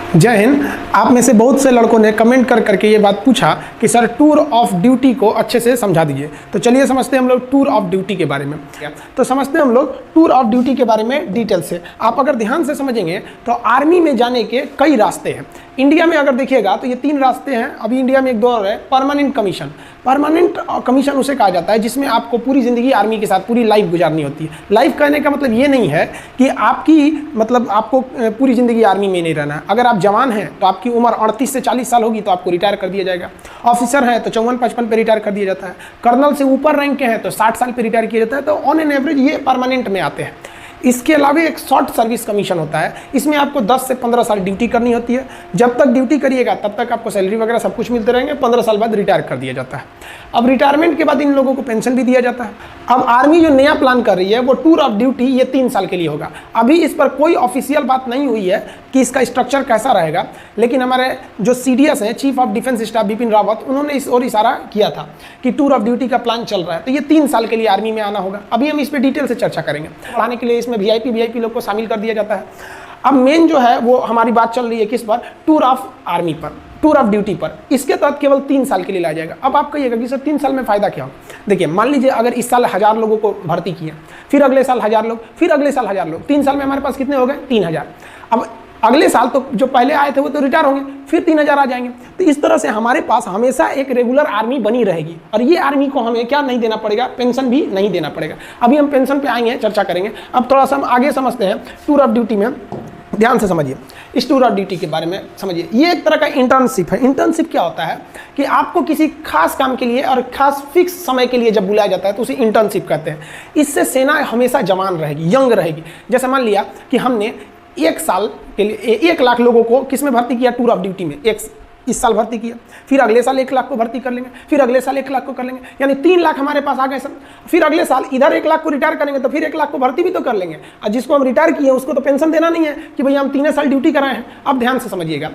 जय हिंद। आप में से बहुत से लड़कों ने कमेंट कर करके ये बात पूछा कि सर टूर ऑफ ड्यूटी को अच्छे से समझा दीजिए। तो चलिए समझते हैं हम लोग टूर ऑफ ड्यूटी के बारे में। तो समझते हैं हम लोग टूर ऑफ ड्यूटी के बारे में डिटेल से। आप अगर ध्यान से समझेंगे तो आर्मी में जाने के कई रास्ते हैं। इंडिया में अगर देखिएगा तो ये 3 रास्ते हैं। अभी इंडिया में एक दौर है परमानेंट कमीशन। परमानेंट कमीशन उसे कहा जाता है जिसमें आपको पूरी ज़िंदगी आर्मी के साथ पूरी लाइफ गुजारनी होती है। लाइफ कहने का मतलब ये नहीं है कि आपको पूरी ज़िंदगी आर्मी में नहीं रहना है। अगर आप जवान हैं तो आपकी उम्र 38 से 40 साल होगी तो आपको रिटायर कर दिया जाएगा। ऑफिसर हैं तो 54-55 पे रिटायर कर दिया जाता है। कर्नल से ऊपर रैंक के हैं तो 60 साल पे रिटायर किया जाता है। तो ऑन एन एवरेज ये परमानेंट में आते हैं। इसके अलावा एक शॉर्ट सर्विस कमीशन होता है। इसमें आपको 10 से 15 साल ड्यूटी करनी होती है। जब तक ड्यूटी करिएगा तब तक आपको सैलरी वगैरह सब कुछ मिलते रहेंगे। 15 साल बाद रिटायर कर दिया जाता है। अब रिटायरमेंट के बाद इन लोगों को पेंशन भी दिया जाता है। अब आर्मी जो नया प्लान कर रही है वो टूर ऑफ ड्यूटी ये 3 साल के लिए होगा। अभी इस पर कोई ऑफिशियल बात नहीं हुई है कि इसका स्ट्रक्चर कैसा रहेगा, लेकिन हमारे जो CDS हैं, chief of defence staff Bipin Rawat, उन्होंने इस ओर इशारा किया था कि टूर ऑफ ड्यूटी का प्लान चल रहा है। तो ये 3 साल के लिए आर्मी में आना होगा। अभी हम इस पर डिटेल से चर्चा करेंगे। पढ़ाने के लिए इसमें VIP लोग को शामिल कर दिया जाता है। अब मेन जो है वो हमारी बात चल रही है किस पर? टूर ऑफ आर्मी पर, टूर ऑफ ड्यूटी पर। इसके तहत केवल 3 साल के लिए लाया जाएगा। अब आप कहिएगा कि सर 3 साल में फायदा क्या हो? देखिए, मान लीजिए अगर इस साल 1000 लोगों को भर्ती किया, फिर अगले साल 1000 लोग, फिर अगले साल 1000 लोग, 3 साल में हमारे पास कितने हो गए? 3000। अब अगले साल तो जो पहले आए थे वो तो रिटायर होंगे, फिर 3000 आ जाएंगे। तो इस तरह से हमारे पास हमेशा एक रेगुलर आर्मी बनी रहेगी। और ये आर्मी को हमें क्या नहीं देना पड़ेगा? पेंशन भी नहीं देना पड़ेगा। अभी हम पेंशन पे आएंगे, चर्चा करेंगे। अब थोड़ा सा हम आगे समझते हैं टूर ऑफ ड्यूटी में। ध्यान से समझिए, इस टूर ऑफ ड्यूटी के बारे में समझिए। ये एक तरह का इंटर्नशिप है। इंटर्नशिप क्या होता है कि आपको किसी खास काम के लिए और खास फिक्स समय के लिए जब बुलाया जाता है तो उसे इंटर्नशिप कहते हैं। इससे सेना हमेशा जवान रहेगी, यंग रहेगी। जैसे मान लिया कि हमने 1 साल के लिए 1 लाख लोगों को किस में भर्ती किया? टूर ऑफ ड्यूटी में। इस साल भर्ती किया, फिर अगले साल 1 लाख को भर्ती कर लेंगे, फिर अगले साल 1 लाख को कर लेंगे, यानी 3 लाख हमारे पास आ गए सब। फिर अगले साल इधर 1 लाख को रिटायर करेंगे तो फिर 1 लाख को भर्ती भी तो कर लेंगे। और जिसको हम रिटायर किए उसको तो पेंशन देना नहीं है कि भैया हम 3 साल ड्यूटी कराए हैं। अब ध्यान से समझिएगा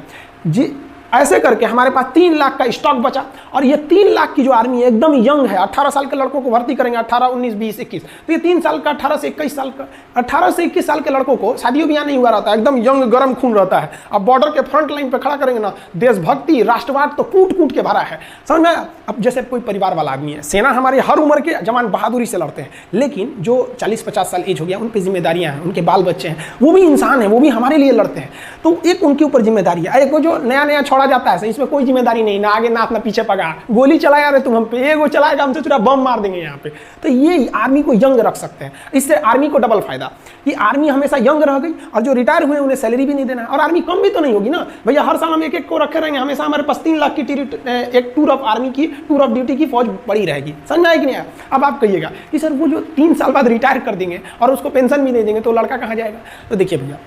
जी, ऐसे करके हमारे पास 3 लाख का स्टॉक बचा। और ये 3 लाख की जो आर्मी है एकदम यंग है। 18 साल के लड़कों को भर्ती करेंगे, 18, 19, 20, 21। तो ये 3 साल का 18 से 21 साल का 18 से 21 साल के लड़कों को शादियों भी नहीं हुआ रहता है, एकदम यंग गर्म खून रहता है। अब बॉर्डर के फ्रंट लाइन पे खड़ा करेंगे ना, देशभक्ति राष्ट्रवाद तो कूट कूट के भरा है, समझ में। अब जैसे कोई परिवार वाला आदमी है, सेना हमारे हर उम्र के जवान बहादुरी से लड़ते हैं, लेकिन जो 40-50 साल एज हो गया उन पर जिम्मेदारियां हैं, उनके बाल बच्चे हैं, वो भी इंसान है, वो भी हमारे लिए लड़ते हैं। तो एक उनके ऊपर जिम्मेदारी है। एक जो नया छोड़ा जाता है इसमें कोई जिम्मेदारी नहीं, ना आगे ना पीछे पगा, गोली चलाया रहे तुम हम पे, एगो चलाएगा हमसे चुरा बम मार देंगे यहाँ पे। तो ये आर्मी को यंग रख सकते हैं। इससे आर्मी को डबल फायदा कि आर्मी हमेशा यंग रह गई और जो रिटायर हुए उन्हें सैलरी भी नहीं देना है। और आर्मी कम भी तो नहीं होगी ना भैया, हर साल हम 1-1 को रखे रहेंगे। हमेशा हमारे पास 3 लाख की एक टूर ऑफ आर्मी की, टूर ऑफ ड्यूटी की फौज पड़ी रहेगी। समझ आए कि नहीं? अब आप कहिएगा कि सर वो जो 3 साल बाद रिटायर कर देंगे और उसको पेंशन भी नहीं देंगे तो लड़का कहाँ जाएगा? तो देखिए भैया,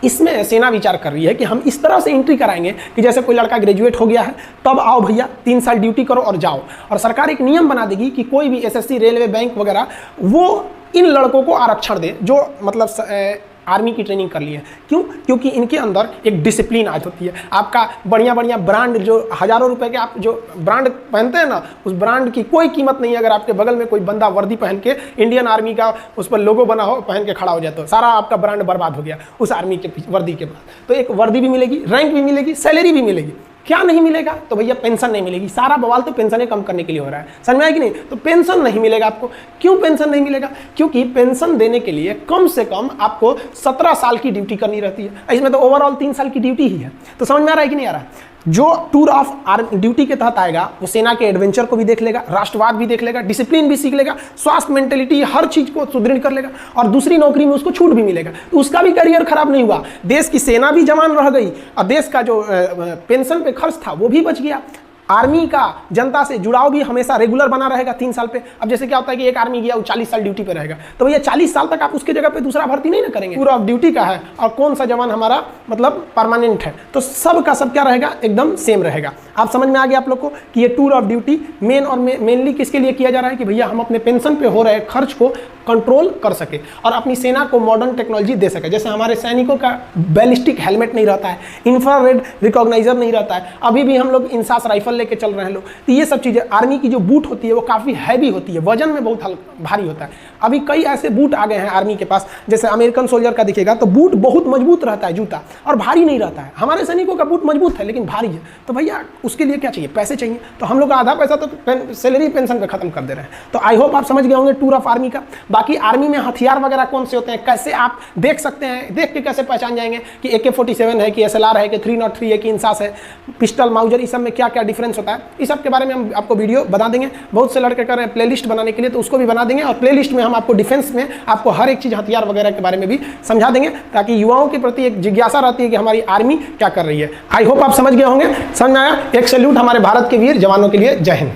इसमें सेना विचार कर रही है कि हम इस तरह से एंट्री कराएंगे कि जैसे कोई लड़का ग्रेजुएट हो गया है, तब आओ भैया 3 साल ड्यूटी करो और जाओ। और सरकार एक नियम बना देगी कि कोई भी SSC, रेलवे, बैंक वगैरह वो इन लड़कों को आरक्षण दे जो मतलब आर्मी की ट्रेनिंग कर ली है। क्यों? क्योंकि इनके अंदर एक डिसिप्लिन आज होती है। आपका बढ़िया ब्रांड, जो हज़ारों रुपए के आप जो ब्रांड पहनते हैं ना, उस ब्रांड की कोई कीमत नहीं है अगर आपके बगल में कोई बंदा वर्दी पहन के इंडियन आर्मी का उस पर लोगो बना हो, पहन के खड़ा हो जाए तो सारा आपका ब्रांड बर्बाद हो गया उस आर्मी के वर्दी के बाद। तो एक वर्दी भी मिलेगी, रैंक भी मिलेगी, सैलरी भी मिलेगी। क्या नहीं मिलेगा? तो भैया पेंशन नहीं मिलेगी। सारा बवाल तो पेंशन कम करने के लिए हो रहा है, समझ में आया कि नहीं? तो पेंशन नहीं मिलेगा आपको। क्यों पेंशन नहीं मिलेगा? क्योंकि पेंशन देने के लिए कम से कम आपको 17 साल की ड्यूटी करनी रहती है। इसमें तो ओवरऑल 3 साल की ड्यूटी ही है। तो समझ में आ रहा है कि नहीं आ रहा है? जो टूर ऑफ ड्यूटी के तहत आएगा वो सेना के एडवेंचर को भी देख लेगा, राष्ट्रवाद भी देख लेगा, डिसिप्लिन भी सीख लेगा, स्वास्थ्य, मेंटेलिटी, हर चीज को सुदृढ़ कर लेगा। और दूसरी नौकरी में उसको छूट भी मिलेगा, तो उसका भी करियर खराब नहीं हुआ। देश की सेना भी जवान रह गई और देश का जो पेंशन पे खर्च था वो भी बच गया। आर्मी का जनता से जुड़ाव भी हमेशा रेगुलर बना रहेगा 3 साल पे। अब जैसे क्या होता है कि एक आर्मी गया वो 40 साल ड्यूटी पे रहेगा, तो भैया 40 साल तक आप उसके जगह पे दूसरा भर्ती नहीं ना करेंगे। पूरा ड्यूटी का है और कौन सा जवान हमारा मतलब परमानेंट है, तो सब का सब क्या रहेगा? एकदम सेम रहेगा। आप समझ में आ गया आप लोग को कि ये टूर ऑफ ड्यूटी मेनली किसके लिए किया जा रहा है कि भैया हम अपने पेंशन पे हो रहे खर्च को कंट्रोल कर सके और अपनी सेना को मॉडर्न टेक्नोलॉजी दे सके। जैसे हमारे सैनिकों का बैलिस्टिक हेलमेट नहीं रहता है, इंफ्रारेड रिकॉग्नाइजर नहीं रहता है, अभी भी हम लोग इंसास राइफल लेके चल रहे हैं लोग। तो ये सब चीज़ें, आर्मी की जो बूट होती है वो काफ़ी हैवी होती है, वजन में बहुत भारी होता है। अभी कई ऐसे बूट आ गए हैं आर्मी के पास, जैसे अमेरिकन सोल्जर का दिखेगा तो बूट बहुत मजबूत रहता है जूता, और भारी नहीं रहता है। हमारे सैनिकों का बूट मजबूत है लेकिन भारी है। तो भैया उसके लिए क्या चाहिए? पैसे चाहिए। तो हम लोग का आधा पैसा तो सैलरी पेंशन पे खत्म कर दे रहे हैं। तो आई होप आप समझ गए होंगे टूर ऑफ आर्मी का। बाकी आर्मी में हथियार वगैरह कौन से होते हैं, कैसे आप देख सकते हैं, देख के कैसे पहचान जाएंगे कि AK-47 है, कि SLR है, कि 303 है, कि इंसास है, पिस्टल, माउजर, इस सब में क्या क्या डिफरेंस होता है, इस सब के बारे में हम आपको वीडियो बना देंगे। बहुत से लड़के कर रहे हैं प्लेलिस्ट बनाने के लिए, तो उसको भी बना देंगे। और प्लेलिस्ट में हम आपको डिफेंस में आपको हर एक चीज़, हथियार वगैरह के बारे में भी समझा देंगे, ताकि युवाओं के प्रति एक जिज्ञासा रहती है कि हमारी आर्मी क्या कर रही है। आई होप आप समझ गए होंगे। समझ में आया? एक सैल्यूट हमारे भारत के वीर जवानों के लिए। जय हिंद।